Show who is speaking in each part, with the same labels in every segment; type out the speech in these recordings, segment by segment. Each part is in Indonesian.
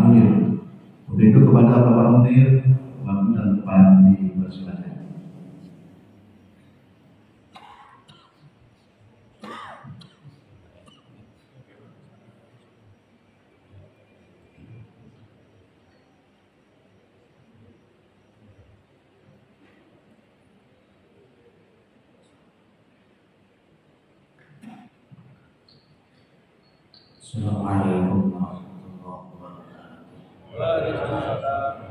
Speaker 1: panggil. Untuk itu kepada Bapak Munir, waktu dan tempat dipersilakan. Assalamualaikum warahmatullahi wabarakatuh.
Speaker 2: Waalaikumsalam.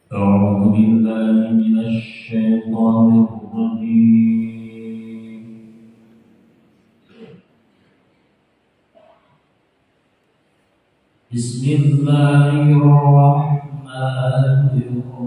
Speaker 1: أعوذ بالله من الشيطان الرجيم. بسم الله الرحمن الرحيم.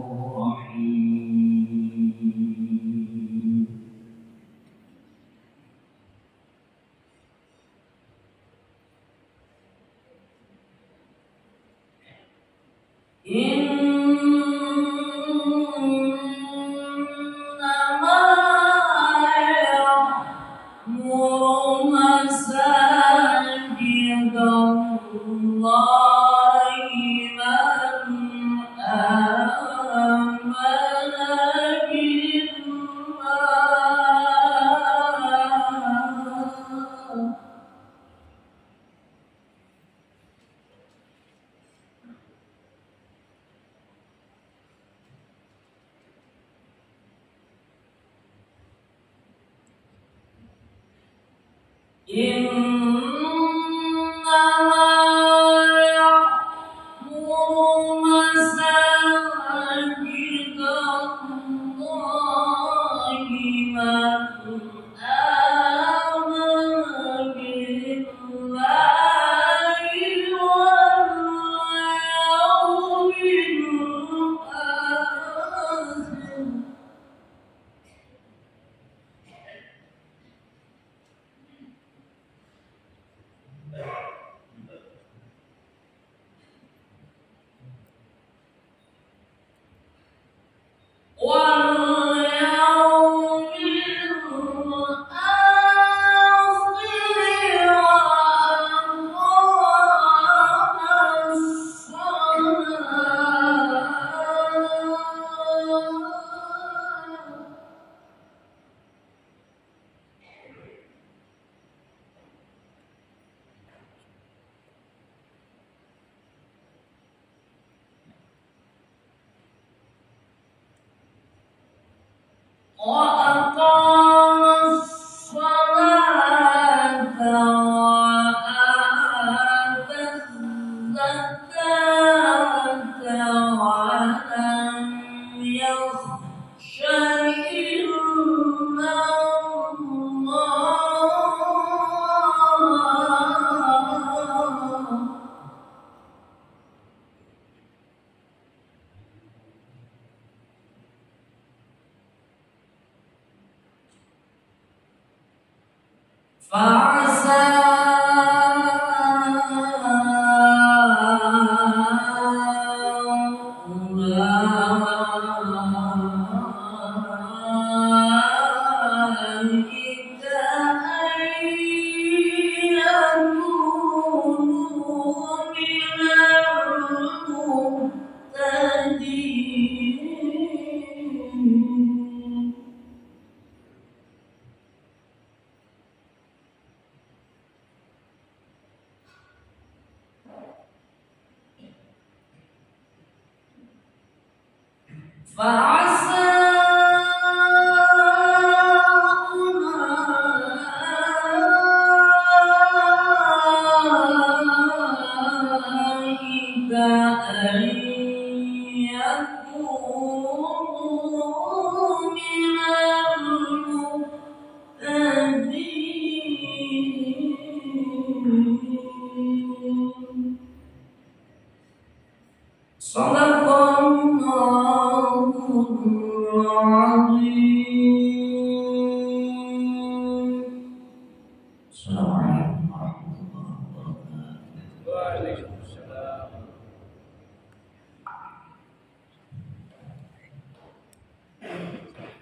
Speaker 1: Assalamualaikum warahmatullahi wabarakatuh.
Speaker 2: Waalaikumsalam.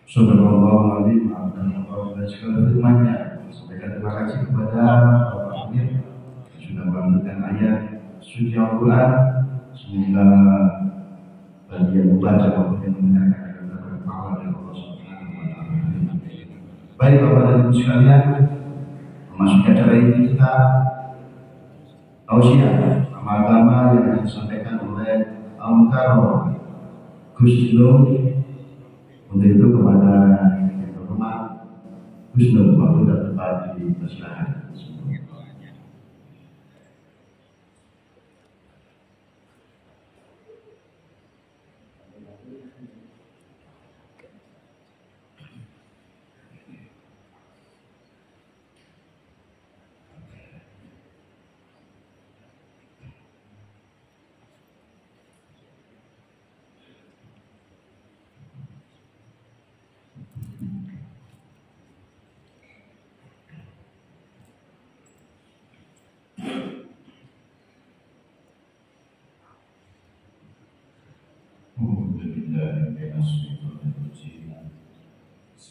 Speaker 1: Saudara Allah Alaihi Wasallam segala firman-Nya, sampaikan Semoga bagi yang membaca maupun yang mendengarkan akan mendapat pahala dari Allah Subhanahu wa Ta'ala. Baik Bapak dan Ibu sekalian, memasuki acara ini kita tausiah agama yang disampaikan oleh Al-Mukarram Gus Nur untuk itu kepada yang terhormat Gus Nur waktu dan tempat di persilakan.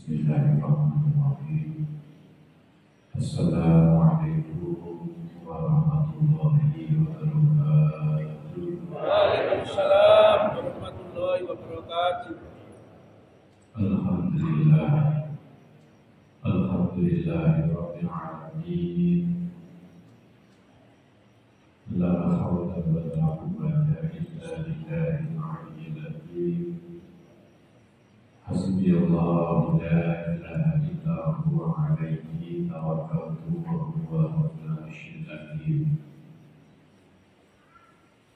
Speaker 1: Bismillahirrahmanirrahim. Assalamualaikum warahmatullahi wabarakatuh.
Speaker 2: Waalaikumsalam warahmatullahi wabarakatuh.
Speaker 1: Alhamdulillah. Alhamdulillahirabbil alamin. La haula wa la quwwata illa billahil aliyyil azim. Hasbiyallahu la ilaha illa huwa alaihi tawakkaltu wa huwa rabbul arsyil azim.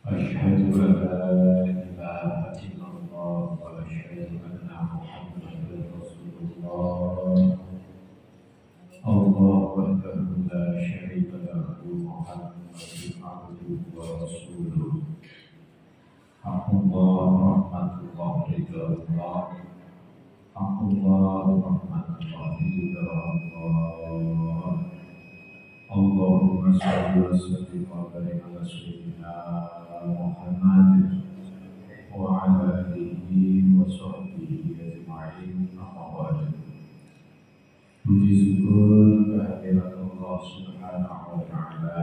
Speaker 1: Asyhadu an la ilaha illallah wa asyhadu anna Muhammadar Rasulullah. Allah wahdahu la syarika lahu Muhammadun abduhu wa rasuluh. Haqqullah rahmatullah ridallah. Haqqullah rahmatullah ridallah. Allahumma shalli wa sallim wa barik ala sayyidina Muhammad wa ala alihi wa sahbihi ajma'in. Amma ba'du. Puji syukur kehadirat Allah Subhanahu wa Ta'ala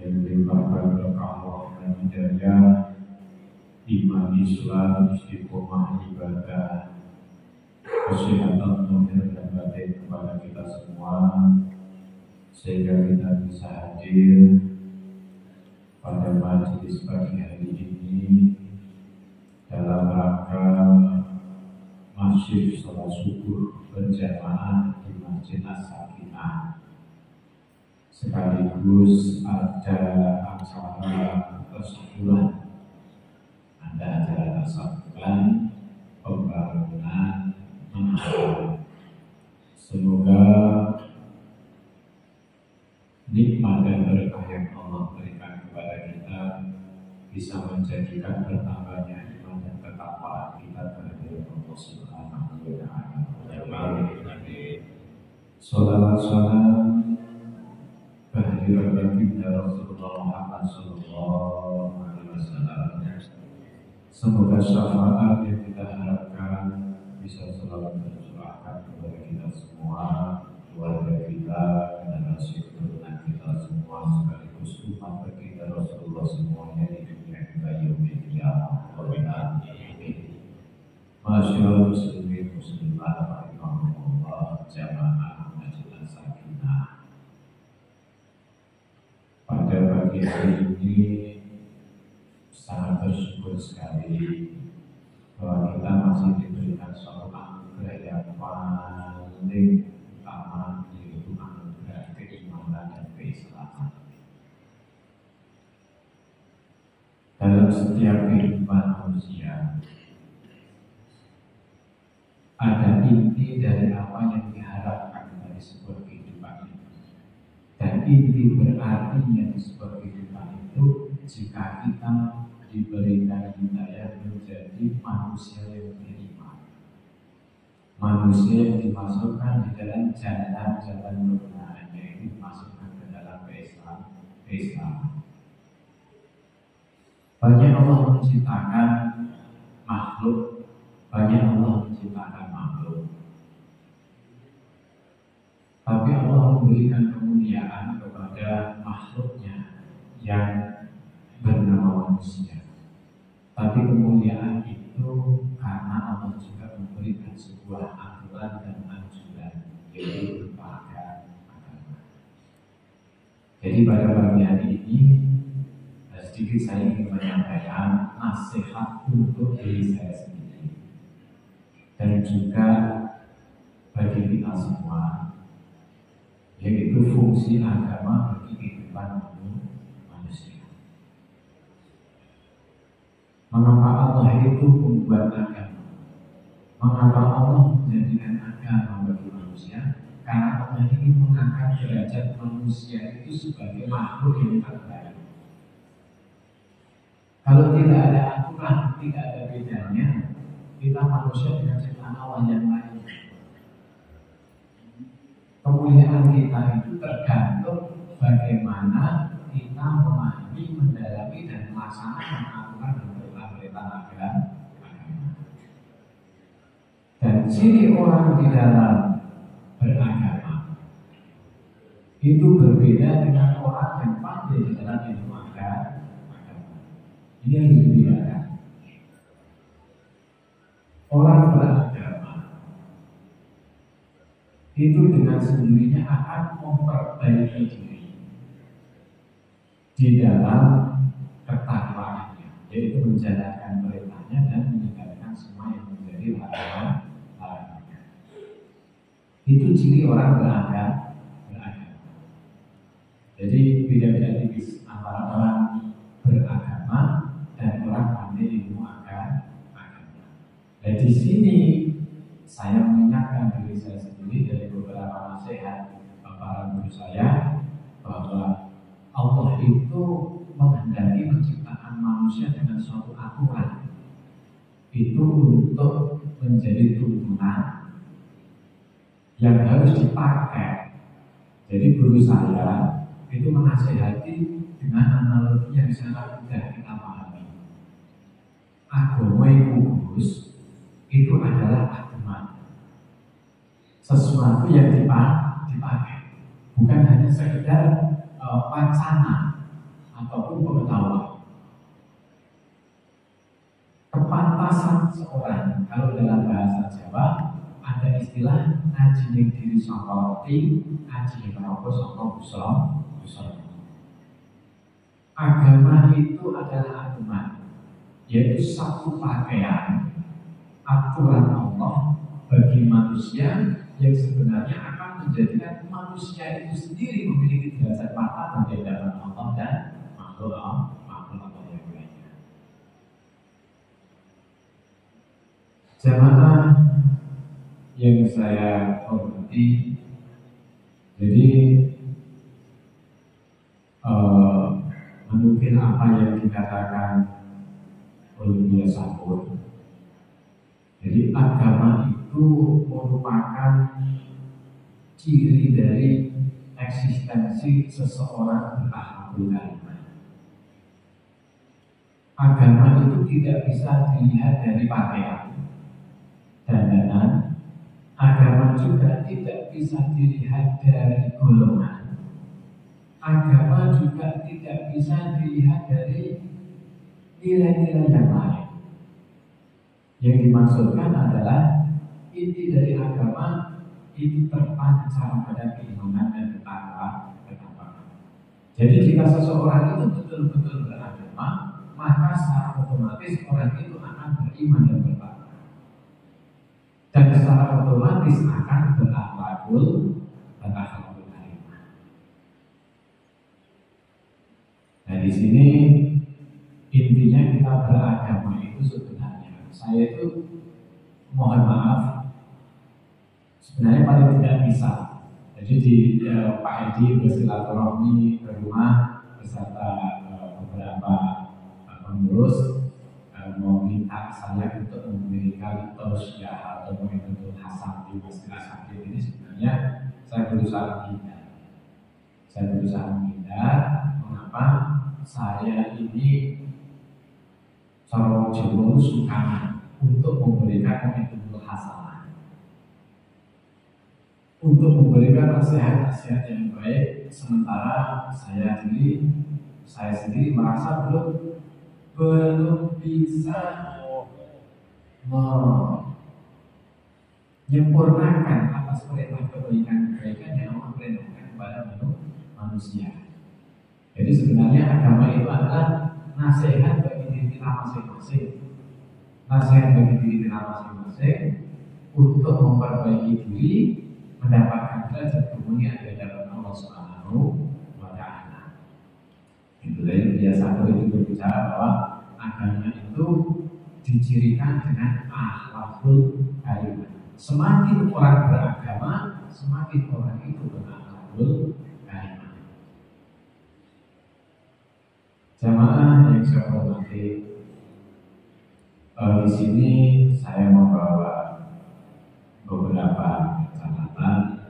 Speaker 1: yang melimpahkan berkah Allah dan hidayah, iman Islam, istiqomah ibadah, kesehatan lahir dan batin kepada kita semua, sehingga kita bisa hadir pada majelis pagi hari ini dalam rangka masjid sholat subuh berjamaah di Masjid As-Sakinah, sekaligus ada acara tasawuran, ada acara tasawuran pembangunan menara. Semoga nikmat dan berkah yang Allah berikan kepada kita bisa menjadikan bertambahnya iman dan ketakwaan kita terhadap Allah Subhanahu wa Ta'ala. Salawat salam kehadirat baginda Rasulullah Muhammad sallallahu alaihi wasallam. Semoga syafaat yang kita harapkan bisa selalu tercurahkan kepada kita semua, keluarga kita, generasi keturunan kita semua, sekaligus umat baginda Rasulullah semuanya di dunia kita yaumil qiyamah. Amin. Masyaallah muslimin muslimat rahimahumullah, jamaah Majelis Sakinah. Pada pagi hari ini sangat bersyukur sekali bahwa kita masih diberikan suatu anugerah yang paling utama, yaitu anugerah keimanan dan keislaman. Dalam setiap kehidupan manusia ada inti dari apa yang diharapkan dari sebuah kehidupan itu, dan inti berartinya di sebuah kehidupan itu jika kita diberikan hidayah menjadi manusia yang beriman, manusia yang dimasukkan di dalam jalan-jalan kebenaran, yaitu dimasukkan ke dalam keislaman. Banyak Allah menciptakan makhluk, banyak Allah menciptakan makhluk, tapi Allah memberikan kemuliaan kepada makhluknya yang bernama manusia. Tapi kemuliaan itu karena Allah juga memberikan sebuah aturan dan anjuran, yaitu berupa agama. Jadi pada pagi hari ini sedikit saya ingin menyampaikan nasihat untuk diri saya sendiri dan juga bagi kita semua, yaitu fungsi agama bagi kehidupan manusia. Mengapa Allah itu membuat agama? Mengapa Allah menjadikan agama bagi manusia? Karena Allah ingin mengangkat derajat manusia itu sebagai makhluk yang terbaik. Kalau tidak ada aturan, tidak ada bedanya, kita manusia dengan ciptaan Allah yang lain. Kemuliaan kita itu tergantung bagaimana kita memahami, mendalami, dan melaksanakan aturan dan perintah-perintah agama. Dan ciri orang di dalam beragama itu berbeda dengan orang yang pandai di dalam ilmu agama. Ini yang dibedakan. Orang beragama itu dengan sendirinya akan memperbaiki diri di dalam ketakwaannya, yaitu menjalankan perintahnya dan meninggalkan semua yang menjadi larangannya. Itu ciri orang beragama. Jadi beda-beda tipis antara orang beragama dan orang pandai ilmu agama. Dan di sini saya mengingatkan diri saya sendiri dari beberapa nasihat para guru saya bahwa Allah itu menghendaki penciptaan manusia dengan suatu aturan. Itu untuk menjadi tuntunan yang harus dipakai. Jadi guru saya itu menasihati dengan analogi yang sangat mudah kita pahami. Agama yang kudus itu adalah agama, sesuatu yang dipakai, bukan hanya sekedar wacana ataupun pengetahuan. Kepantasan seorang, kalau dalam bahasa Jawa ada istilah ngaji ning diri saka roti, ngaji ning roko saka busra. Agama itu adalah agama, yaitu satu pakaian aturan Allah bagi manusia yang sebenarnya akan menjadikan manusia itu sendiri memiliki derajat martabat di hadapan Allah dan makhluk Allah yang lainnya. Jamaah yang saya hormati, jadi menukil apa yang dikatakan oleh Buya Sakur. Jadi agama itu merupakan ciri dari eksistensi seseorang berakhlakul karimah. Agama itu tidak bisa dilihat dari pakaian, dandanan. Agama juga tidak bisa dilihat dari golongan. Agama juga tidak bisa dilihat dari nilai-nilai yang lain. Yang dimaksudkan adalah inti dari agama itu terpancar pada keimanan dan ketakwaan. Jadi jika seseorang itu betul-betul beragama, maka secara otomatis orang itu akan beriman dan bertakwa. Dan secara otomatis akan berakhlakul karimah. Nah di sini intinya kita beragama itu sebenarnya, saya itu mohon maaf, sebenarnya paling tidak bisa. Jadi di Pak Edi bersilaturahmi ke rumah beserta beberapa pengurus mau minta saya untuk memberikan tausiah atau untuk hasan di Masjid Asy-Syafi'i ini. Sebenarnya saya berusaha menghindar. Mengapa? Saya ini seorang Jawa suka untuk memberikan itu hasanah, untuk memberikan nasihat-nasihat yang baik, sementara saya sendiri saya sendiri merasa belum bisa menyempurnakan atas perintah kebaikan yang Allah perintahkan kepada manusia. Jadi sebenarnya agama itu adalah nasihat bagi diri kita masing-masing. Nasihat bagi diri kita masing-masing untuk memperbaiki diri, mendapatkan derajat kemuliaan di hadapan Allah Subhanahu wa Ta'ala. Itu biasa itu berbicara bahwa agama itu dicirikan dengan akhlakul karimah. Semakin orang beragama, semakin orang itu berakhlakul karimah. Jamaah yang saya hormati, di sini saya membawa beberapa catatan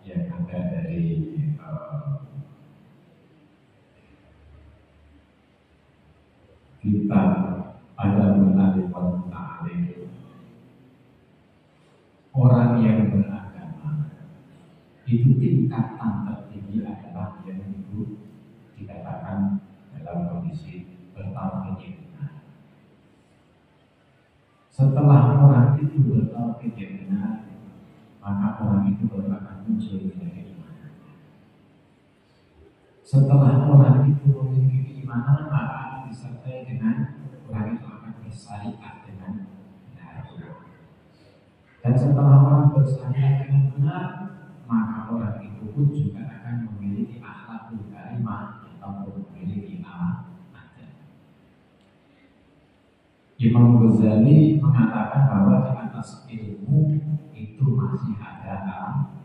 Speaker 1: yang ada dari kitab Adabul Alim wal Muta'alim. Orang yang beragama itu tingkatan tertinggi adalah yang itu dikatakan dalam kondisi bertauhid. Setelah orang itu bertauhid yang benar, maka orang itu baru akan muncul menjadi iman. Setelah orang itu memiliki keimanan, maka disertai dengan orang itu akan bersyariat dengan benar. Dan setelah orang bersyariat dengan benar, maka orang itu pun juga akan memiliki akhlakul karimah atau memiliki amal. Imam Ghazali mengatakan bahwa di atas ilmu itu masih ada amal.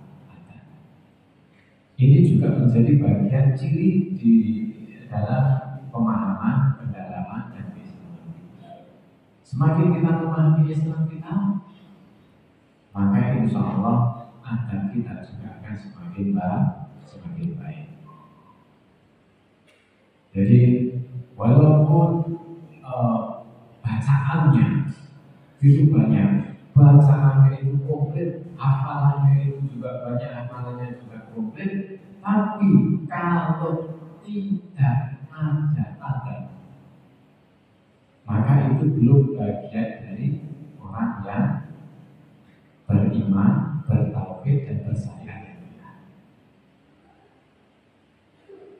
Speaker 1: Ini juga menjadi bagian ciri di dalam pemahaman, pendalaman dan Islam. Semakin kita memahami Islam kita, maka insya Allah adab kita juga akan semakin baik. Jadi walaupun bacaannya itu banyak, bacaannya itu komplit, hafalannya itu juga banyak, hafalannya juga komplit, tapi kalau tidak ada adab, maka itu belum bagian dari orang yang beriman, bertauhid dan bersyariat.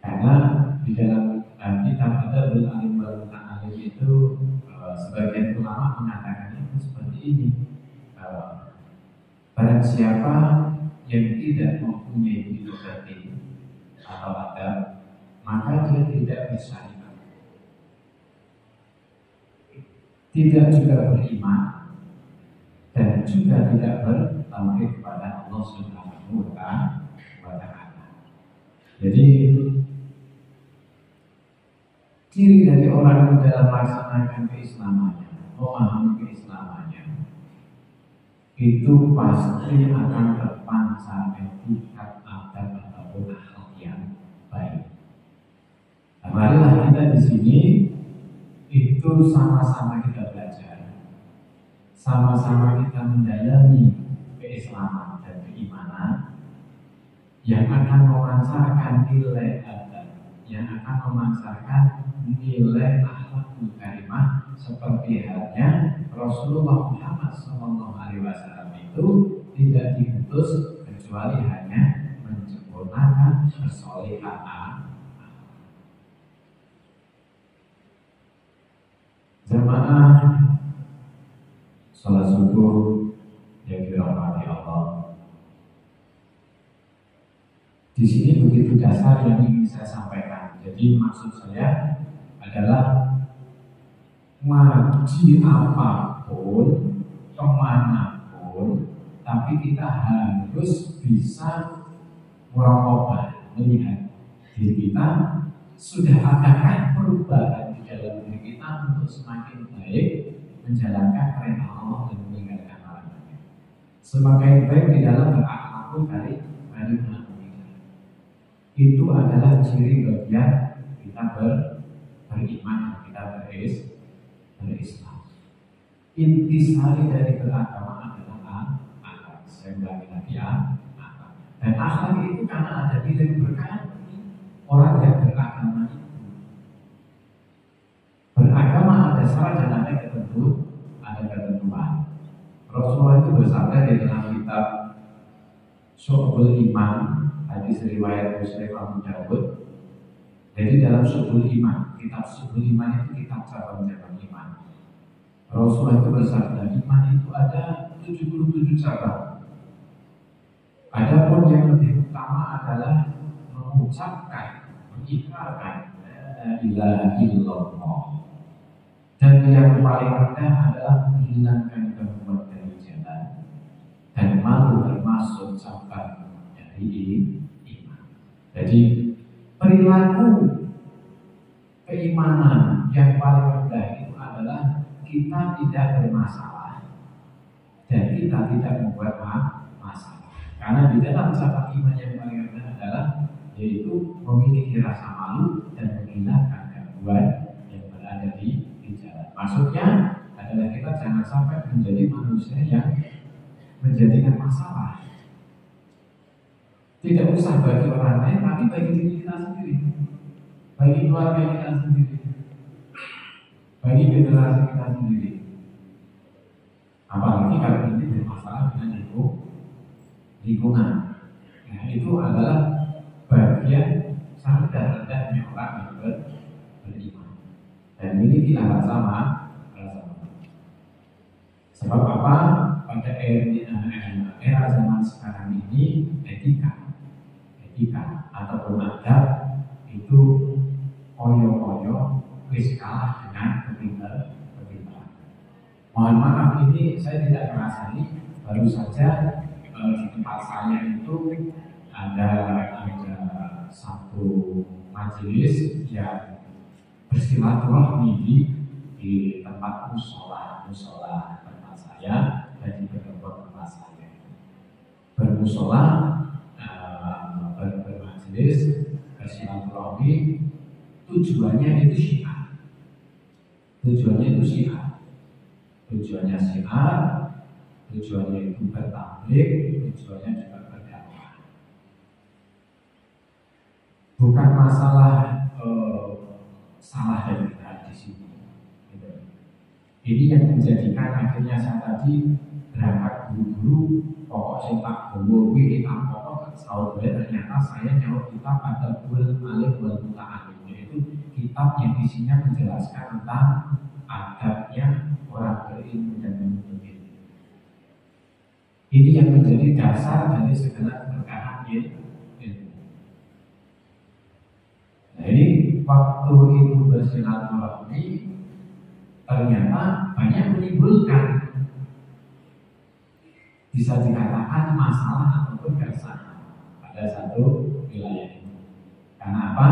Speaker 1: Karena di dalam kitab Adabul Alim wal Muta'alim itu sebagian ulama mengatakan itu seperti ini. Barang siapa yang tidak mempunyai filosofi atau adab, maka dia tidak bersyariat, tidak juga beriman, dan juga tidak bertauhid kepada Allah Subhanahu wa Ta'ala. Jadi ciri dari orang yang dalam melaksanakan keislamannya, memahami keislamannya, itu pasti akan terpancar etikat adab ataupun akhlak yang baik. Nah, marilah kita di sini itu sama-sama kita belajar, sama-sama kita mendalami keislaman dan keimanan yang akan memancarkan nilai adab, yang akan memancarkan nilai akhlakul karimah seperti halnya Rasulullah Muhammad SAW itu tidak diutus kecuali hanya menyempurnakan kesolehan. Jamaah salat subuh yang dirahmati Allah. Di sini begitu dasar yang ingin saya sampaikan. Jadi maksud saya adalah ngaji apapun, kemanapun, tapi kita harus bisa muraqabah, melihat diri kita sudah adakah perubahan di dalam diri kita untuk semakin baik menjalankan perintah Allah dan meninggalkan larangannya. Semakin baik di dalam berakhlakul karimah. Itu adalah ciri bagian kita beriman, kita berislam. Intisari dari beragama adalah akhlak. Saya ulangi lagi akhlak. Dan akhlak itu karena ada nilai berkah. Orang yang beragama itu itu bersabda di dalam kitab Syu'bul Iman, hadis riwayat Muslim Abu Dawud. Jadi dalam Syu'bul Iman, kitab Syu'bul Iman itu kitab cabang-cabang iman. Rasulullah itu bersabda, iman itu ada 77 cabang. Adapun yang lebih utama adalah mengucapkan, mengikrarkan la ilaha illallah. Dan yang paling rendah adalah menghilangkan gangguan dari jalan. Dan malu termasuk cabang dari iman. Jadi perilaku keimanan yang paling rendah itu adalah kita tidak bermasalah dan kita tidak membuat masalah. Karena di dalam cabang iman yang paling rendah adalah yaitu memiliki rasa malu dan menghilangkan gangguan yang berada di jalan. Maksudnya adalah kita jangan sampai menjadi manusia yang menjadikan masalah. Tidak usah bagi orang lain, tapi bagi diri kita sendiri, bagi keluarga kita sendiri, bagi generasi kita sendiri. Apalagi kalau ini bermasalah dengan lingkungan. Nah, itu adalah bagian rendah-rendahnya orang yang beriman. Dan ini tidak sama. Sebab apa? Pada era zaman sekarang ini etika ataupun adab itu koyo-koyo wis kalah dengan kepintaran. Mohon maaf, ini saya tidak merasani. Baru saja di tempat saya itu ada satu majelis yang bersilaturahmi di tempat musola tempat saya dan di tempat saya bermusola, bermajelis, bersilaturahmi. Tujuannya itu syiar. Tujuannya syiar, tujuannya itu bertablik, tujuannya juga berdakwah. Bukan masalah salah dan benar di sini. Ini yang menjadikan akhirnya saya tadi berangkat buru-buru, pokoknya tak bawa kita pokok sahur ternyata saya nyawa kitab ada bulan alif wal muta'alim, yaitu kitab yang isinya menjelaskan tentang adabnya orang berilmu dan menuntut ilmu. Ini yang menjadi dasar dari segala keberkahan ilmu. Nah, ini waktu itu bersilaturahmi ternyata banyak menimbulkan, bisa dikatakan masalah ataupun keresahan pada satu wilayah ini. Karena apa?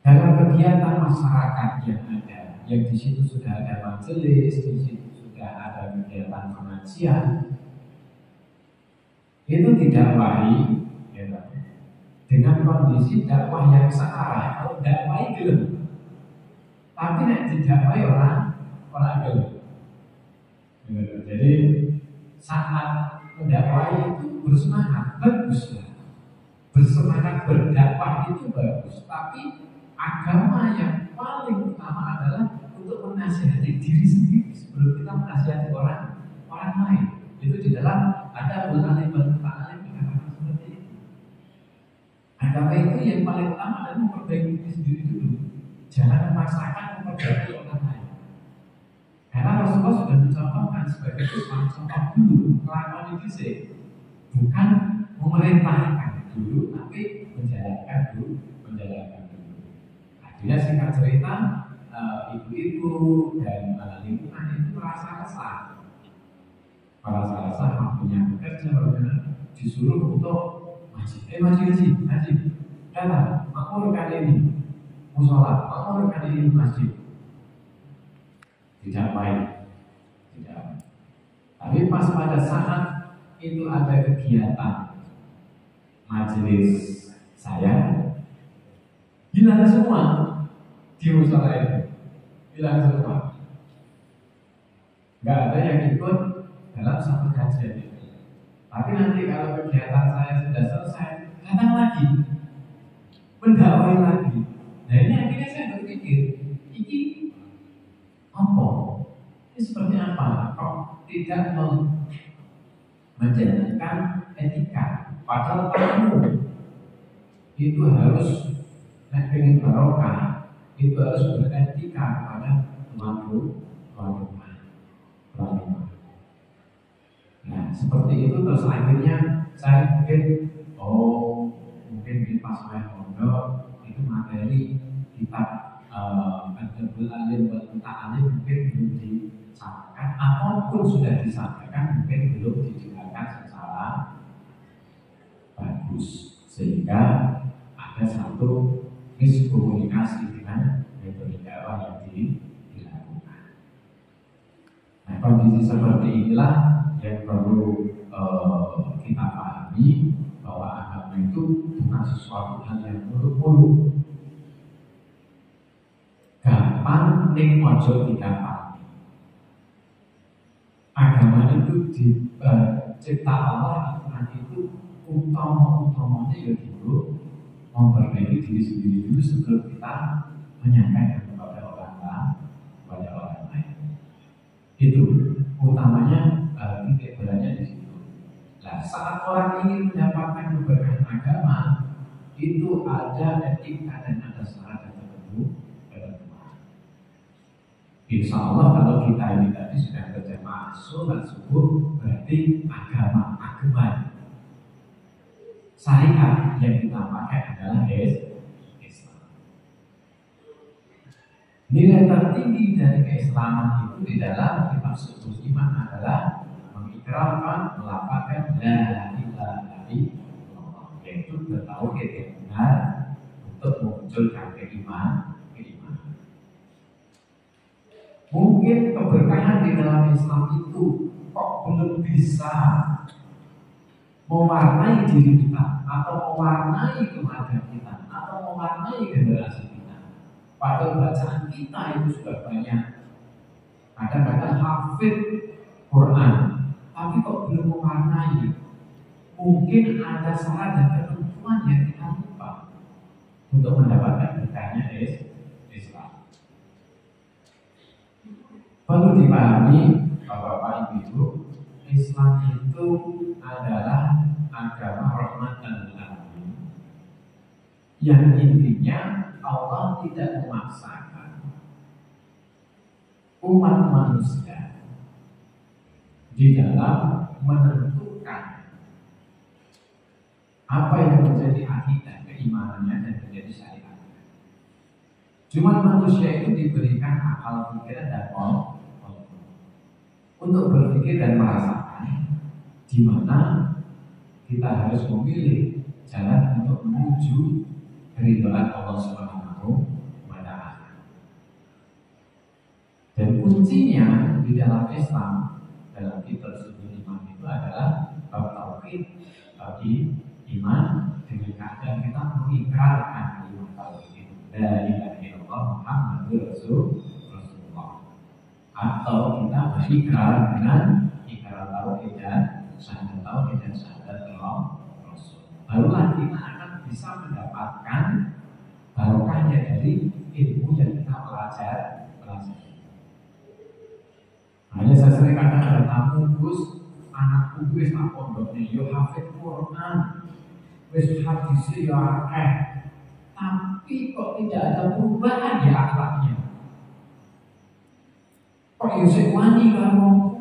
Speaker 1: Dalam kegiatan masyarakat yang ada, yang di situ sudah ada majelis, di situ sudah ada kegiatan pengajian, itu didakwahi dengan kondisi dakwah yang searah. Kalau dakwahi gelem, tapi nek didakwahi orang gelem. Jadi saat mendakwah itu bersemangat, bagus lah. Bersemangat berdakwah itu bagus. Tapi agama yang paling utama adalah untuk menasihati diri sendiri sebelum kita menasihati orang lain. Itu di dalam ada bulan alim dikatakan seperti itu. Agama itu yang paling utama adalah memperbaiki diri sendiri dulu. Jangan memaksakan memperbaiki orang lain. Karena Rasulullah sudah mencontohkan sebagai contoh dulu, melakukan itu sih, bukan memerintahkan dulu, tapi menjalankan dulu. Akhirnya singkat cerita, ibu-ibu dan lingkungan itu merasa resah, waktunya bekerja, disuruh untuk ngaji, datang, makmurkan ini musola, makmurkan ini masjid. Tidak baik. Tapi pas pada saat itu ada kegiatan majelis saya, hilang semua di musola itu, hilang semua. Nggak ada yang ikut dalam satu kajian itu. Tapi nanti kalau kegiatan saya sudah selesai, datang lagi, mendakwai lagi. Nah, ini akhirnya saya berpikir, ini apa? Ini seperti apa? Kok tidak menjalankan etika. Padahal tamu itu harus pengen barokah, itu harus beretika kepada tuan rumah. Nah seperti itu terus akhirnya saya mungkin di pas saya pondok itu materi kitab Adabul Alim wal Muta'alim mungkin belum disampaikan, ataupun sudah disampaikan mungkin belum dijelaskan secara bagus, sehingga ada satu miskomunikasi dengan metode dakwah yang dilakukan. Nah kondisi seperti inilah yang perlu kita pahami, bahwa agama itu bukan sesuatu hal yang muluk-muluk, gampang ning ojo digampang. Agama itu dicipta Allah itu utama-utamanya ya dulu memperbaiki diri sendiri dulu sebelum kita menyampaikan kepada orang lain. Itu utamanya titik beratnya di situ. Nah, saat orang ingin mendapatkan keberkahan agama, itu ada etika dan ada syarat tertentu. Insya Allah kalau kita ini tadi sudah berjamaah sholat subuh, berarti agama. Syariat yang kita pakai adalah Islam. Nilai tertinggi dari keislaman itu di dalam kitab suci iman adalah mengikrarkan, melafalkan la ilaha illallah, yaitu bertauhid yang benar untuk memunculkan keimanan. Mungkin keberkahan di dalam Islam itu kok belum bisa mewarnai diri kita, atau mewarnai keluarga kita, atau mewarnai generasi kita. Padahal bacaan kita itu sudah banyak. Kadang-kadang hafid Quran, tapi kok belum mewarnai. Mungkin ada syarat dan ketentuan yang kita lupa untuk mendapatkan berkahnya Islam. Perlu dipahami Bapak Ibu, Islam itu adalah agama rahmatan lil alamin, yang intinya Allah tidak memaksakan umat manusia di dalam menentukan apa yang menjadi akidah keimanannya dan menjadi syariat. Cuma manusia itu diberikan akal pikiran dan untuk berpikir dan merasakan di mana kita harus memilih jalan untuk menuju keridhaan Allah Subhanahu wa Ta'ala. Dan kuncinya di dalam Islam, dalam kitab suci iman itu adalah tauhid, iman dengan keadaan kita mengikrarkan kalimat tauhid la ilaha illallah Muhammadur Rasulullah, atau kita berikrar dengan ikrar tauhid dan syahadat tauhid dan syahadat Rasul. Barulah kita akan bisa mendapatkan barokahnya dari ilmu yang kita pelajari. Hanya saya sering kadang ada tamu, Gus, anakku wis tak pondoknya yo hafid Quran, wis hadis yo akeh, tapi kok tidak ada perubahan di akhlaknya. Kok yo sik wani karo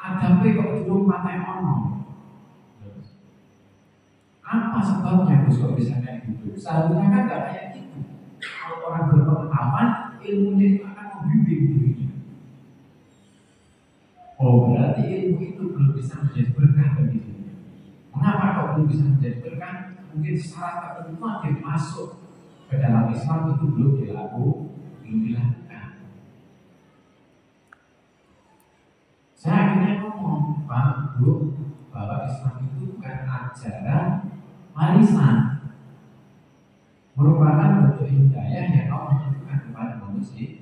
Speaker 1: adabe kok durung patek ono. Apa sebabnya Gus kok bisa kayak gitu? Seharusnya kan gak kayak gitu. Kalau orang berpengalaman, ilmunya itu akan membimbing dirinya. Oh, berarti ilmu itu belum bisa menjadi berkah bagi dirinya. Mengapa kok belum bisa menjadi berkah? Mungkin syarat ketentuan yang masuk ke dalam Islam itu belum dilakukan. Saya akhirnya ngomong, Pak, Bu, bahwa Islam itu bukan ajaran warisan, merupakan bentuk hidayah yang Allah tentukan kepada manusia.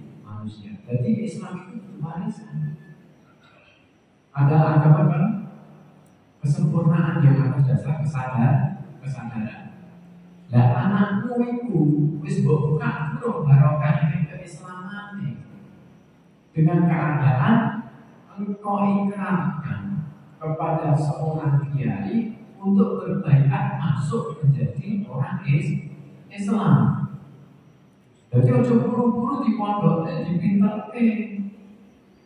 Speaker 1: Jadi Islam itu warisan. Ada agama kan kesempurnaan yang atas dasar kesadaran. Lah anakmu itu wis mbok buka durung barokah ning keislaman dengan keadaan engkau ikrarkan kepada seorang kiai untuk berbaiat masuk menjadi orang Islam. Jadi ojo buru-buru di pondok dipinterke.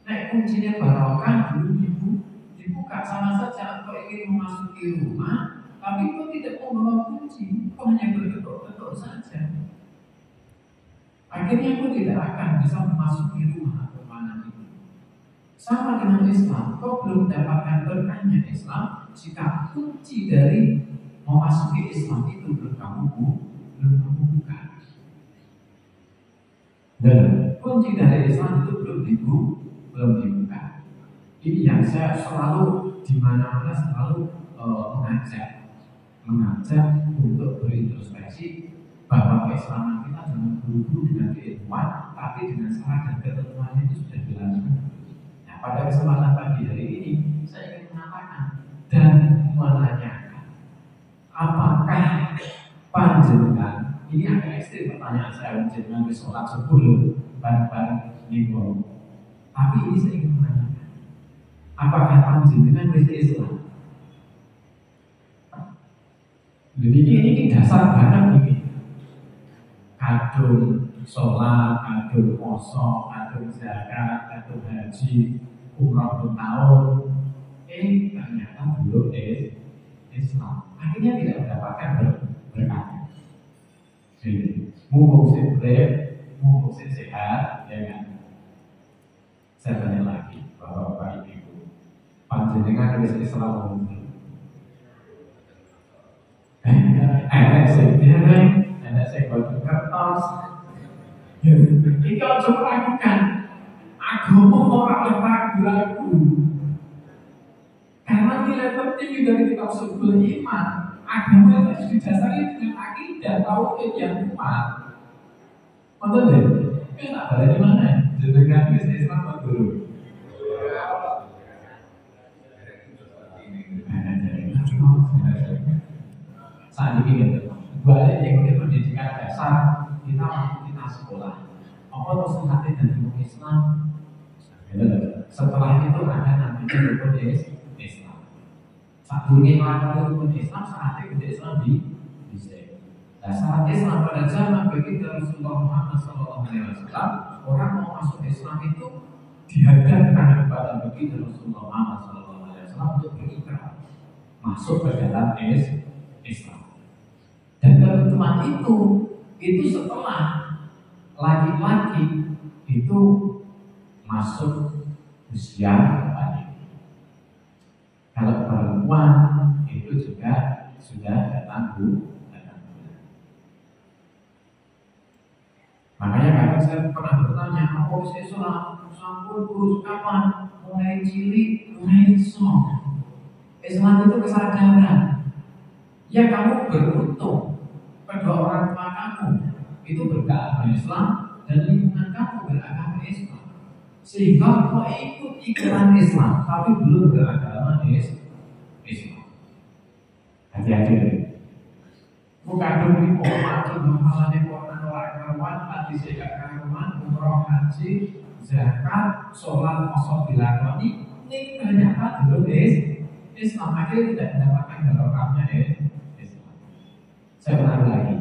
Speaker 1: Nek kuncinya barokah dulu dibuka sama saja. Engkau ingin memasuki rumah, tapi kau tidak membawa kunci, kau hanya bergetok-getok saja. Akhirnya kau tidak akan bisa memasuki rumah atau mana itu. Sama dengan Islam, kau belum mendapatkan berkahnya Islam jika kunci dari memasuki Islam itu belum kamu buka. Dan kunci dari Islam itu belum dibuka. Ini yang saya selalu di mana-mana selalu mengajak untuk berintrospeksi bahwa keislaman kita jangan buru-buru dengan keilmuan, tapi dengan syarat dan ketentuan itu sudah dilakukan. Nah, pada kesempatan pagi hari ini saya ingin mengatakan dan menanyakan, apakah panjenengan, ini agak ekstrim pertanyaan saya, panjenengan di sholat subuh bareng-bareng minggu, tapi ini saya ingin menanyakan, apakah panjenengan bisa Islam? Jadi ini dasar banget ini. Kadung sholat, kadung poso, kadung zakat, kadung haji, umrah bertahun. Ternyata belum Islam. Akhirnya tidak mendapatkan berkah. Jadi, mumpung mumpung sehat, ya kan? Saya tanya lagi, Bapak Ibu, panjenengan wis Islam belum? Ada saya buat kertas. Ini kalau coba lakukan, agama orang ragu-ragu. Karena nilai penting dari kitab Subul Iman, agama itu harus didasari dengan akidah, tauhid yang kuat. Betul deh? Kita tak ada di mana? Jenengan Islam atau dulu? Saat ini balik yang pendidikan dasar kita waktu kita sekolah. Apa terus nanti dan ilmu Islam? Setelah itu ada namanya rukun Islam. Saat ini melakukan rukun Islam, saat itu Islam di nah, saat Islam pada zaman begitu Rasulullah Muhammad SAW, orang mau masuk Islam itu dihadapkan kepada begitu Rasulullah Muhammad SAW untuk berikrar masuk ke dalam Islam. Dan ketentuan itu setelah laki-laki itu masuk usia balik. Kalau perempuan itu juga sudah datang bulan. Makanya kadang saya pernah bertanya, apa Islam? Sampun Gus, kapan? Mulai cilik, mulai Islam itu kesadaran. Ya kamu beruntung kedua orang tua kamu itu beragama Islam dan lingkungan kamu beragama Islam, sehingga kau ikut ikutan Islam tapi belum beragama Islam. Hati-hati. Bukan demi mati mahalnya Quran orang karuan, hati segak karuan, umroh haji, zakat, sholat, poso dilakoni, ini ternyata belum Islam, akhirnya tidak mendapatkan barokahnya Islam. Saya ulangi lagi,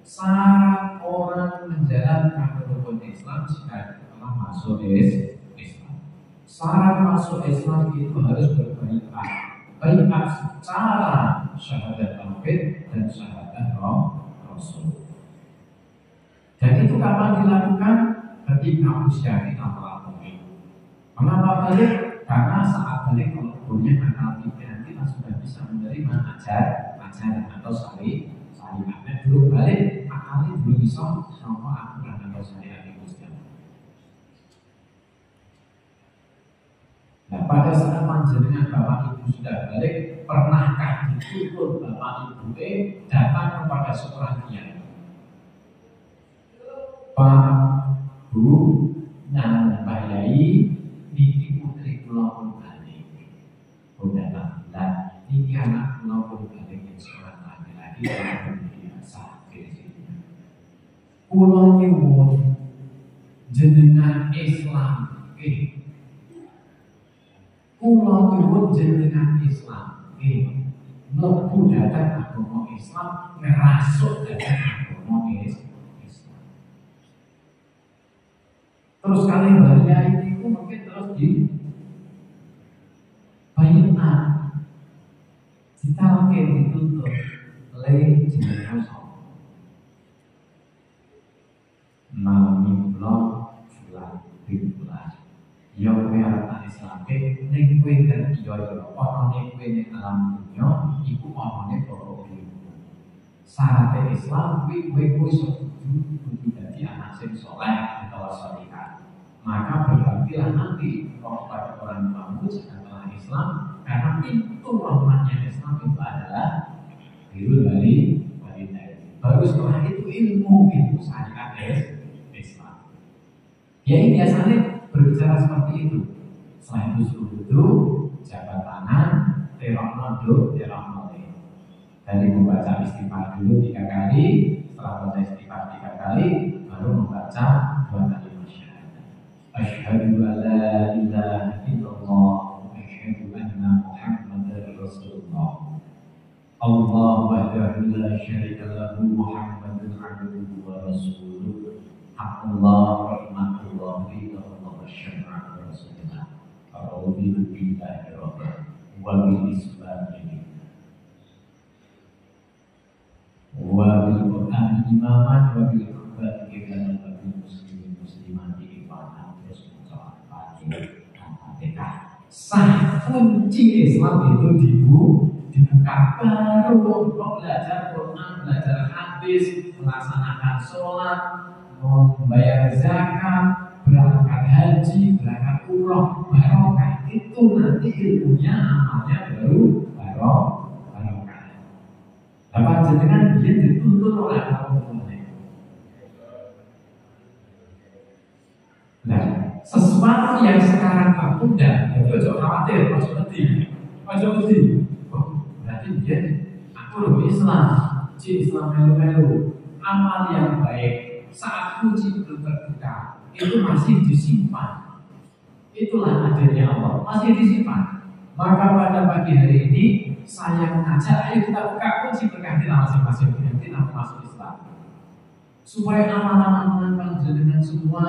Speaker 1: syarat orang menjalankan rukun Islam jika telah masuk Islam. Syarat masuk Islam itu harus berbaikat secara syahadat tauhid dan syahadat Rasul. Dan itu kapan dilakukan? Ketika usia kita melampaui. Mengapa balik? Karena saat balik kalau punya akal pikiran kita sudah bisa menerima ajaran atau syariat. Belum balik, akalnya belum bisa sama aturan atau syariat itu. Nah, pada saat panjenengan bapak ibu sudah balik, pernahkah dituntut bapak ibu datang kepada seorang kiai? Pak, Bu, nang bayai niki putri kula pun balik. Udah lah, niki anak kula pun balik yang seorang laki-laki yang biasa di sini. Kula nyuwun jenengan Islam kula nyuwun jenengan Islam mlebu dhateng agama Islam, ngerasuk dhateng agama Islam. Terus kali bahaya ini mungkin terus di bayangkan kita mungkin dituntut oleh jenengan malam bulan bulan yang berarti Islam ning kowe kan yo ana ning kowe ning alam dunya iku ana pokok ilmu. Syarat Islam kowe iso kudu dadi anak sing saleh atau salihah. Maka berhentilah nanti kalau pada orang kamu setelah Islam, karena pintu rahmatnya Islam itu adalah birrul walidain. Baru setelah itu ilmu syariat Islam. Ya ini biasanya berbicara seperti itu. Selain itu jabat tangan, terok nodo, terok nole. Dari membaca istighfar dulu 3 kali, setelah baca istighfar 3 kali, baru membaca 2 kali. Asyhadu an la ilaha illallah wa asyhadu anna Muhammadar Rasulullah. Allah wahdahu la syarika lahu Muhammadun abduhu wa rasuluh. Haqqullah rahmatullah ridallah wa syara'u rasulullah. A'udzu billahi rabbil wa bil islam wa bil Qur'an imaman wa bil qur'an qiblan wa bil muslimin musliman di ibadah terus sah kunci Islam itu dibuka baru belajar Quran, belajar hadis, melaksanakan sholat, membayar zakat, berangkat haji, berangkat umroh, barokah itu nanti ilmunya amalnya baru barokah. Dapat jenengan dia dituntut oleh Allah. Nah, sesuatu yang sekarang tertunda, jadi ojo khawatir, ojo sedih. Oh, berarti dia aku loh Islam, Islam melu-melu, amal yang baik saat kunci belum terbuka itu masih disimpan. Itulah adanya Allah, masih disimpan. Maka pada pagi hari ini saya mengajak, ayo kita buka kunci berkah kita masing-masing, kita masuk Islam. Supaya amalan-amalan panjenengan semua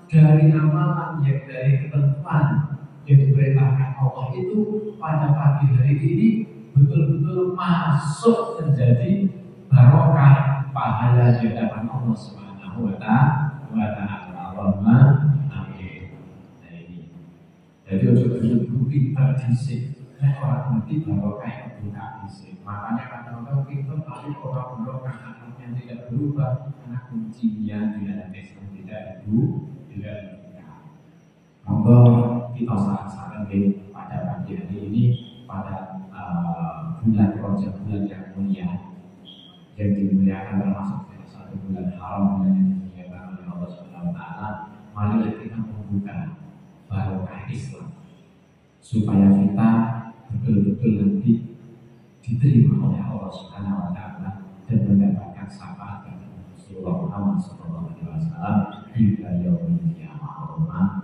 Speaker 1: dari amalan yang dari ketentuan yang diperintahkan Allah itu pada pagi hari ini betul-betul masuk menjadi barokah pahala di hadapan Allah Subhanahu wa taala. Allahumma amin. Nah ini. Jadi ujung-ujung pintar disik. Nek orang ngerti barokah yang buka disik. Makanya kadang-kadang pintar tapi orang barokah anaknya tidak berubah, anak kuncinya tidak ada Islam tidak tidak. Monggo kita saran-saran pada pagi hari ini pada bulan Rajab, bulan yang mulia yang dimuliakan termasuk salah satu bulan haram yang dimuliakan oleh Allah Subhanahu wa taala. Mari kita membuka barokah Islam supaya kita betul-betul nanti diterima oleh Allah Subhanahu wa taala dan mendapatkan syafaat dari Rasulullah Muhammad sallallahu alaihi wasallam hingga yaumil qiyamah.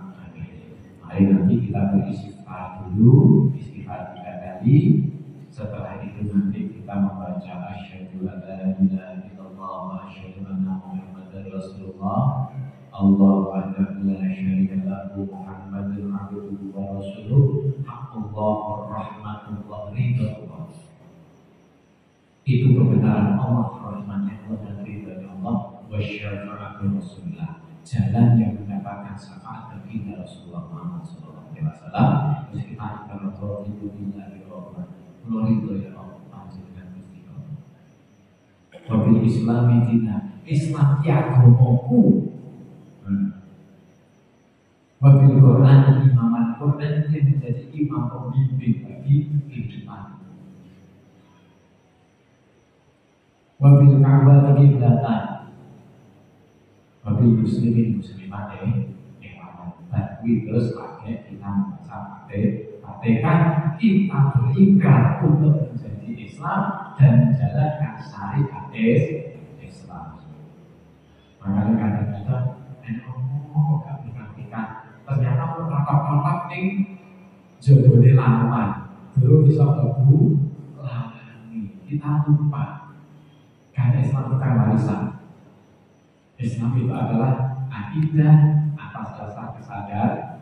Speaker 1: Mari nanti kita beristighfar dulu, istighfar 3 kali. Setelah itu nanti kita membaca asyhadu an la ilaha illallah wa asyhadu anna Muhammadar Rasulullah. Allah wahdahu la syarika lahu Muhammadun abduhu wa rasuluh. Haqqullah rahmatullah ridallah. Itu kebenaran Allah, rahmatnya Allah dan ridha Allah. Wa syafa'atu Rasulullah. Jalan yang mendapatkan syafaat dari Rasulullah Muhammad sallallahu alaihi wasallam. Terus kita akan berdoa itu billahi rahmat. Mulai itu ya Allah panjenengan Gusti Allah. Wabil Islami dina Islam agamaku. Wabil Quran imaman Quran yang menjadi imam pembimbing bagi kehidupan. Wabil Ka'bah kiblatan. Wabil muslimin muslimat tapi terus pakai kita membaca Fatihah, kita berikat untuk menjadi Islam dan menjalankan syariat Islam. Makanya kadang-kadang gak berpraktikan, ternyata kotak-kotak ning jodone lawan, guru bisa lebu lani. Kita lupa karena Islam bukan warisan. Islam itu adalah akidah atas dasar kesadaran.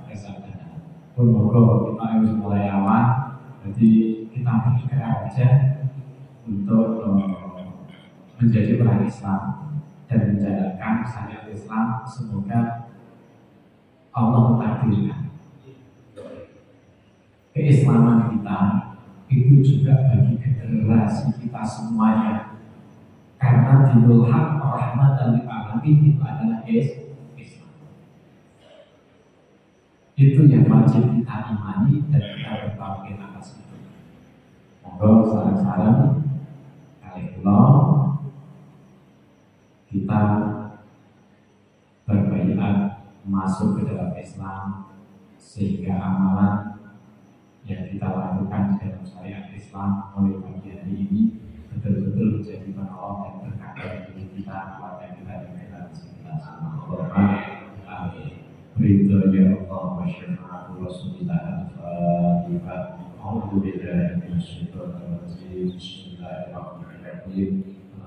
Speaker 1: Pun moga kita harus mulai awal, jadi kita bergerak aja untuk menjadi orang Islam dan menjalankan syariat Islam. Semoga Allah mentakdirkan keislaman kita itu juga bagi generasi kita semuanya, karena dinul haq rahmatan lil alamin itu adalah Islam. Itu yang wajib kita imani dan kita bertauhid atas itu. Monggo sareng-sareng kali kula kita berbaiat masuk ke dalam Islam, sehingga amalan yang kita lakukan di dalam syariat Islam mulai pagi hari ini betul-betul menjadi penolong dan berkah bagi kita, keluarga kita, dan generasi kita semua. Amin. Ridho ya Allah wa syafa'atu Rasulillah al-Fatihah. A'udzu billahi minasyaitonir rajim. Bismillahirrahmanirrahim.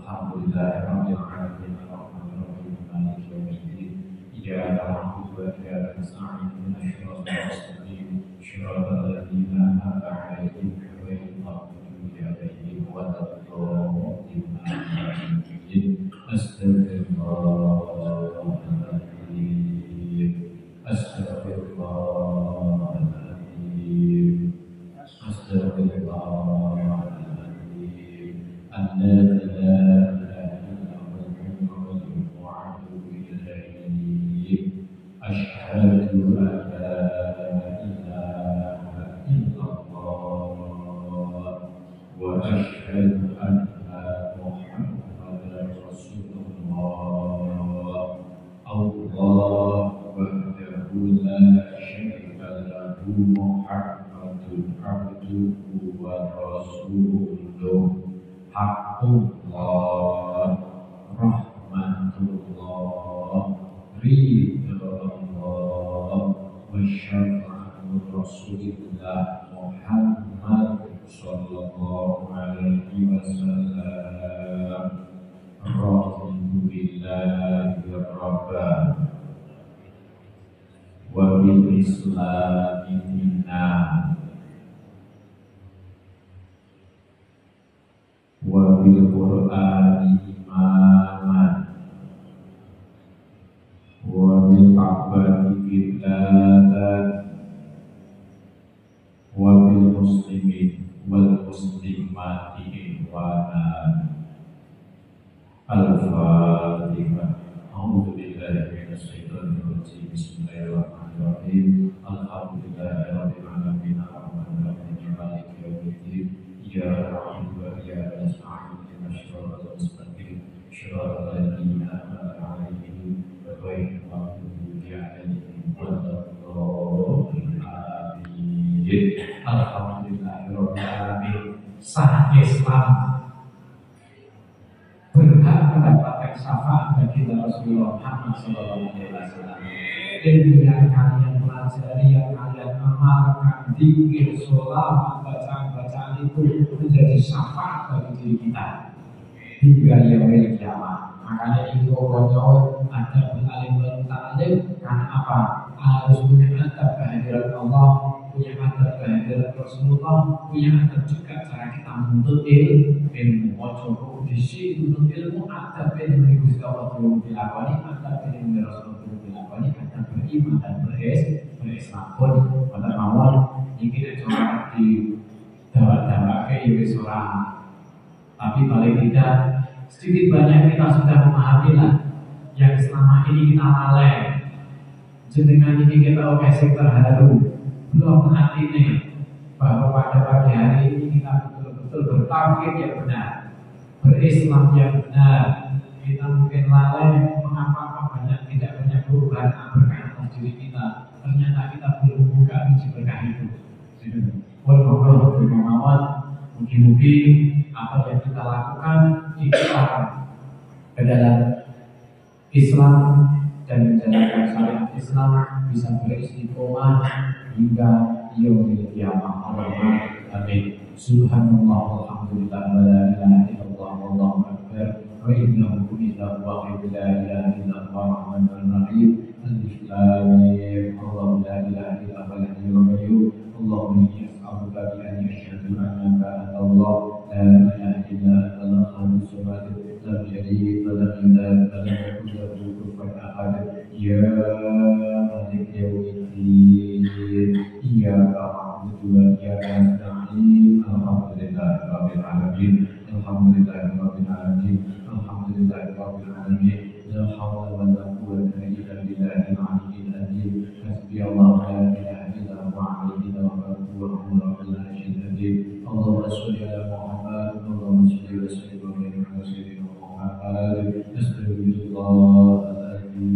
Speaker 1: Alhamdulillahirabbil alamin. Arrahmanirrahim. Maliki yaumiddin. Iyyaka na'budu wa iyyaka nasta'in. Ihdinas siratal mustaqim. Shiratal ladzina an'amta 'alaihim ghairil maghdubi 'alaihim waladdallin. Astaghfirullahaladzim. Astaghfirullahaladzim. Anda tidak asyhadu an la ilaha illallah wa asyhadu anna Muhammadan Rasulullah. Allah wahdahu la syarika lahu, Muhammadun abduhu wa rasuluh. Haqqullah, rahmatullah, ridho Allah, wa syafa'atu Rasulillah Muhammad sallallahu alaihi wasallam. Raditu billahi rabban wa bil islami dinan wa bil qur'ani imaman wa bil ka'bati qiblatan wa bil muslimin wal muslimati ikhwanan. Al-Fatihah. A'udzu billahi minasyaitonir rajim. Bismillahirrahmanirrahim. Alhamdulillahirabbil alamin. Arrahmanirrahim. Maliki yaumiddin. Iyyaka na'budu wa iyyaka nasta'in. Ihdinas siratal mustaqim. Shiratal ladzina an'amta 'alaihim ghairil maghdubi 'alaihim waladdallin. Amin. Alhamdulillahirabbil alamin. Sah Islam berhak mendapatkan syafaat bagi Rasulullah Muhammad SAW. Ilmu yang kalian pelajari, yang kalian amalkan, zikir, sholawat, bacaan-bacaan itu menjadi syafaat bagi diri kita hingga yaumil kiamat. Makanya itu pokoknya ada beralim dan ta'lim. Karena apa? Harus punya adab kehadiran Allah, punya adab kehadiran Rasulullah, punya adab juga cara kita menuntut ilmu. Ojo di sini menuntut ilmu, adab ilmu yang Gusti Allah belum dilakoni, adab ilmu yang Rasulullah belum dilakoni, adab beriman dan berislam pun pada mawon ini coba di dawa-dawa ke orang. Tapi paling tidak sedikit banyak kita sudah memahami lah yang selama ini kita lalai. Jenengan ini kita okasi terharu belum hati ini bahwa pada pagi hari ini kita betul-betul bertauhid yang benar, berislam yang benar. Kita mungkin lalai mengapa banyak tidak banyak perubahan berkah atas diri kita. Ternyata kita belum membuka biji berkah itu. Wallahu a'lam. Mugi-mugi apa yang kita lakukan ikhlas ke dalam Islam dan menjalankan syariat Islam bisa beristiqomah hingga yaumil qiyamah. Amin. Subhanallah walhamdulillah wa la ilaha illallah wallahu akbar wa innahu illallahu la ilaha illallah rahmanur rahim. Alif lam mim. Allahu la ilaha illa huwal hayyul qayyum. Allahumma inni as'aluka bi anni asyhadu annaka antallah la ilaha illa antal ahadus samad lam yalid wa lam yulad wa lam yakul lahu kufuwan ahad. Ya Malik yaumiddin, iyyaka na'budu wa iyyaka nasta'in. Alhamdulillahirabbil alamin. Alhamdulillahirabbil alamin. Alhamdulillahirabbil alamin. La haula wa la quwwata illa billahil aliyyil azim. Hasbiyallahu la ilaha illa huwa alayhi tawakkaltu wa huwa rabbul arsyil azim. Allahumma shalli ala Muhammad. Allahumma shalli wa sallim wa barik ala sayyidina Muhammad. Astaghfirullah li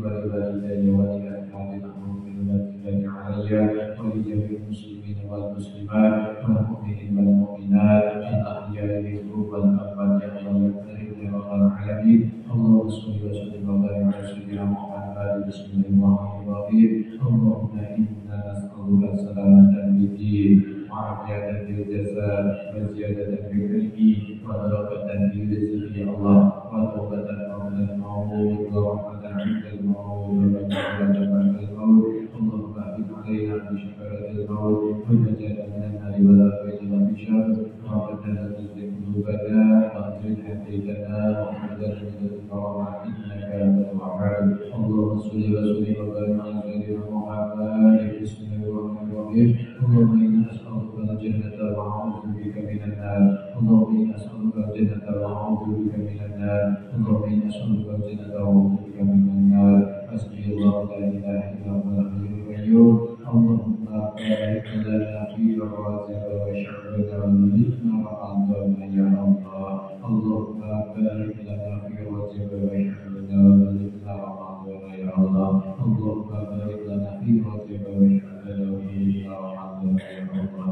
Speaker 1: wa li walidayya wa li ashabil rahmatullahi alayya wa li jami'il muslimin wal muslimat wal mu'minin wal mu'minat al ahya'i minhum wal amwat ya Allah ya rabbal alamin. Allahumma shalli wa sallim wa barik ala sayyidina Muhammad. Bismillahirrahmanirrahim. Allahumma inna nas'aluka salamatan fid din wa afiyatan fil jasad wa ziyadatan fil ilmi wa barakatan fil rizqi ya Allah wa tawbatan qabla al-maut wa rahmatan 'inda al-maut wa barakatan ba'da al-maut. Allahumma ba'id 'alaina bi shafa'atil maut wa najatan minan nar wa la ilaha illa syarr rabbana la tuzigh qulubana ba'da idh hadaytana wa hab lana min ladunka rahmatan innaka antal wahhab. Allahumma shalli wa sallim wa barik 'ala sayyidina Muhammad. Bismillahirrahmanirrahim. Allahumma inna nas'aluka al-jannata wa na'udzu bika minan nar. Allahumma inna nas'aluka al-jannata wa na'udzu bika minan nar. Allahumma inna nas'aluka al-jannata wa na'udzu bika minan nar. Hasbiyallahu la ilaha illa huwal hayyul qayyum. Allahumma barik lana fi rawazina wa sya'rina wa malikna wa a'dana ya Allah. Allahumma barik lana fi rawazina wa sya'rina wa malikna wa a'dana ya Allah. Allahumma barik lana fi rawazina wa sya'rina wa malikna wa a'dana ya Allah.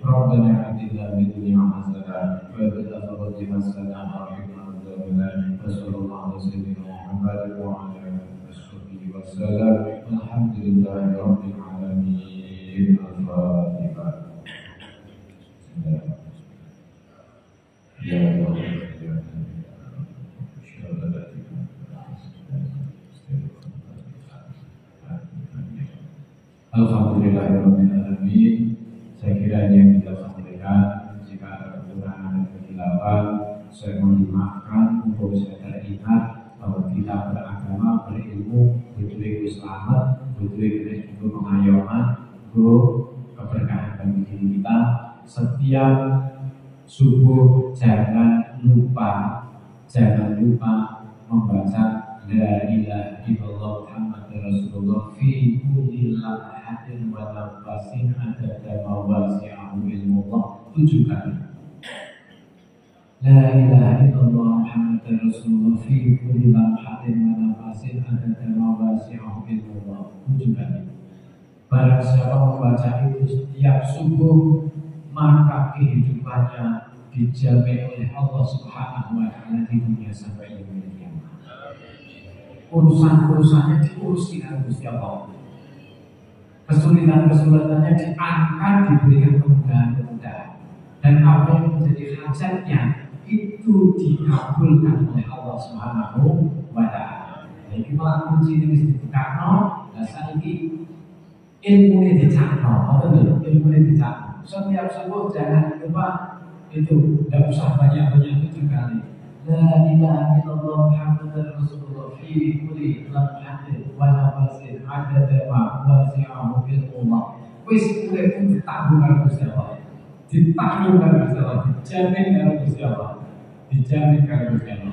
Speaker 1: Rabbana atina fid dunya hasanah wa fil akhirati hasanah wa qina adzabannar. Sallallahu alaihi wasallam Muhammad wa ala alihi wasallam. Alhamdulillahi rabbil alamin. Al-Fatihah. Ya Allah ya Alhamdulillahirabbil alamin. Saya kira ini yang bisa saya sampaikan. Jika ada kekurangan dan kekhilafan, saya mohon dimaafkan. Untuk saya teringat bahwa kita beragama, berilmu, betul-betul selamat, betul-betul juga pengayoman, keberkahan bagi diri kita. Setiap subuh jangan lupa membaca la ilaha illallah Muhammadur Rasulullah fi kulli lamhatin wa nafasin adada mawasi'ahu ilmullah 7 kali. La ilaha illallah Muhammadur Rasulullah fi kulli lamhatin wa nafasin adada mawasi'ahu ilmullah 7 kali. Barang siapa membaca itu setiap subuh, maka kehidupannya dijamin oleh Allah Subhanahu wa taala di dunia sampai yaumil qiyamah. Urusan-urusannya diurus dengan Gusti Allah. Kesulitan-kesulitannya diangkat, diberikan kemudahan-kemudahan. Dan apa yang menjadi hajatnya itu dikabulkan oleh Allah Subhanahu wa taala. Jadi malah kunci ini mesti dikakno, dan saiki ilmu ini dicakno, ilmu ini dicakno. Setiap subuh jangan lupa itu, tidak usah banyak-banyak 7 kali. La ilaha illallah Muhammadur Rasulullah fi kulli lamhatin wa nafasin adada ma wasi'ahu ilmullah. Wis urip ditanggung karo Gusti Allah. Ditanggung karo Gusti Allah, dijamin karo Gusti Allah. Dijamin karo Gusti Allah.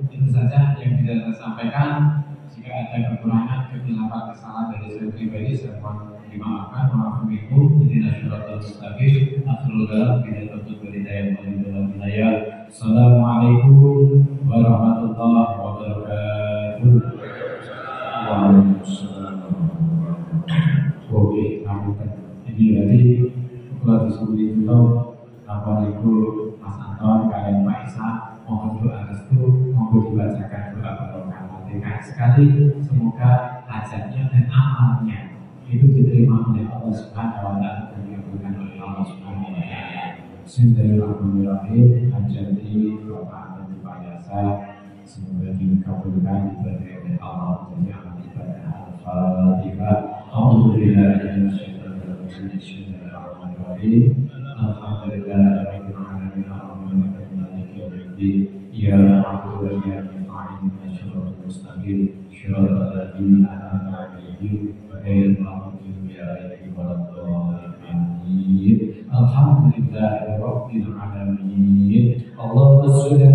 Speaker 1: Itu saja yang bisa saya sampaikan. Jika ada kekurangan, kekhilafan, kesalahan dari saya pribadi, saya mohon dimaafkan. Maafkan ibu. Jadi nasyaratul mustaqim. Akhirul dalam bila tutup beridaya dalam wilayah. Assalamualaikum warahmatullahi wabarakatuh. Waalaikumsalam. Oke, ini tadi kalau disebut itu apa itu Mas Anton, kalian Pak Isa, mohon doa restu, mohon dibacakan doa barokah. Sekali semoga hajatnya dan amalnya itu diterima oleh Allah Subhanahu wa taala dan dikabulkan oleh Allah Subhanahu wa taala. Bismillahirrahmanirrahim. Hajati Bapak dan Pak Yasa semoga dikabulkan ibadah oleh Allah. Jadi amal ibadah Al-Fatihah. Alhamdulillah. Bismillahirrahmanirrahim. Alhamdulillahirabbil alamin. Arrahmanirrahim. Maliki yaumiddin. Ya na'budu wa ya nasta'in. Ihdinas mustaqim. Shiratal ladzina an'amta 'alaihim ghairil maghdubi 'alaihim waladdallin. Alhamdulillahirabbil alamin. Allahumma shalli